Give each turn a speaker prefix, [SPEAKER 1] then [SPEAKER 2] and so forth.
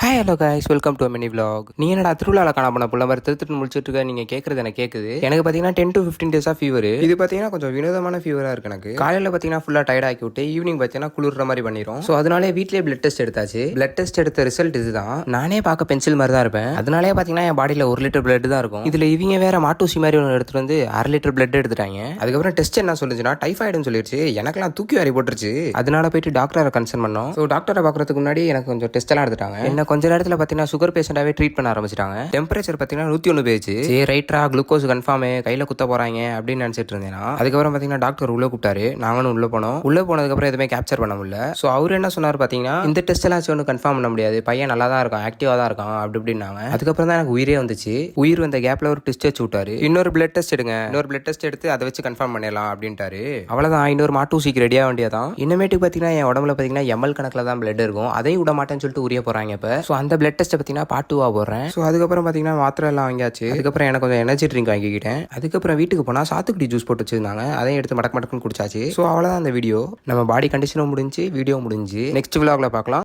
[SPEAKER 1] Hi hello guys, welcome to mini vlog. நீ என்னடா திருவிழாவில் காண போன புள்ள மாதிரி திருத்துட்டு முடிச்சுட்டு இருக்க? நீங்கள் கேட்குறது எனக்கு கேட்குது. எனக்கு பார்த்தீங்கன்னா 10 to 15 டேஸாக ஃபீவர். இது பார்த்தீங்கன்னா கொஞ்சம் வினோதமான ஃபீவராக இருக்கு. எனக்கு காலையில் பார்த்தீங்கன்னா ஃபுல்லாக டயர்ட் ஆக்கி விட்டு ஈவினிங் பார்த்தீங்கன்னா குளிர்ற மாதிரி பண்ணிடும். ஸோ அதனாலே வீட்லேயே பிளட் டெஸ்ட் எடுத்தாச்சு. பிளட் டெஸ்ட் எடுத்த ரிசல்ட் இதுதான். நானே பார்க்க பென்சில் மாதிரி தான் இருப்பேன். அதனாலே பார்த்தீங்கன்னா என் பாடியில் 1 லிட்டர் பிளட் தான் இருக்கும். இதில் இவங்க வேற மாட்டூசி மாதிரி ஒன்று எடுத்துட்டு வந்து 1/2 லிட்டர் பிளட் எடுத்துட்டாங்க. அதுக்கப்புறம் டெஸ்ட் என்ன சொல்லுச்சுன்னா டைஃபாய்டுன்னு சொல்லிடுச்சு. எனக்கெல்லாம் தூக்கி வாரி போட்டுருச்சு. அதனால போயிட்டு டாக்டரை கன்சல்ட் பண்ணோம். ஸோ டாக்டரை பார்க்கறதுக்கு முன்னாடி எனக்கு கொஞ்சம் டெஸ்ட் எல்லாம் எடுத்துட்டாங்க. என்ன கொஞ்ச நேரத்தில் பார்த்தீங்கன்னா சுகர் பேஷண்டாவே ட்ரீட் பண்ண ஆரம்பிச்சிட்டாங்க. டெம்பரேச்சர் பார்த்தீங்கன்னா 101 போயிடுச்சு. சரி ரைட்ரா, குளுக்கோஸ் கன்ஃபார்ம், கையில் குத்த போறாங்க அப்படின்னு நினைச்சிட்டு இருந்தேன். அதுக்கப்புறம் பார்த்தீங்கன்னா டாக்டர் உள்ள கூப்பிட்டாரு. நாங்களும் உள்ள போனோம். உள்ள போனதுக்கப்புறம் எதுவுமே கேப்சர் பண்ண முடியல. ஸோ அவர் என்ன சொன்னார் பார்த்தீங்கன்னா, இந்த டெஸ்ட் எல்லாம் ஒன்றும் கன்ஃபார்ம் பண்ண முடியாது, பையன் நல்லா தான் இருக்கான், ஆக்டிவா தான் இருக்கான் அப்படி இப்படின்னாங்க. அதுக்கப்புறம் தான் எனக்கு உயிரே வந்துச்சு. உயிர் வந்த கேப்ல ஒரு டெஸ்ட் வச்சு விட்டாரு. இன்னொரு பிளட் டெஸ்ட் எடுங்க, இன்னொரு பிளட் டெஸ்ட் எடுத்து அதை வச்சு கன்ஃபார்ம் பண்ணிடலாம் அப்படின்ட்டாரு. அவ்வளவுதான், இன்னொரு மாட்டூசிக்கு ரெடியாக வேண்டியதான். இனிமேட்டுக்கு பார்த்தீங்கன்னா என் உடம்புல பார்த்தீங்கன்னா எம்எல் கணக்கில் தான் பிளட் இருக்கும். அதையும் விட மாட்டேன்னு சொல்லிட்டு உரிய போறாங்க இப்போ. ஸோ அந்த பிளட் டெஸ்ட் பார்த்தீங்கன்னா பார்ட் 2 போடுறேன். ஸோ அதுக்கப்புறம் பார்த்தீங்கன்னா மாத்திரை எல்லாம் வாங்கியாச்சு. அதுக்கப்புறம் எனக்கு கொஞ்சம் எனர்ஜி ட்ரிங்க் வாங்கிக்கிட்டேன். அதுக்கப்புறம் வீட்டுக்கு போனால் சாத்துக்குடி ஜூஸ் போட்டு வச்சிருந்தாங்க. அதையும் எடுத்து மடக்கு மடக்குன்னு குடிச்சாச்சு. ஸோ அவ்வளோதான் அந்த வீடியோ. நம்ம பாடி கண்டிஷனும் முடிஞ்சு, வீடியோ முடிஞ்சு. நெக்ஸ்ட் விலாக்ல பார்க்கலாம்.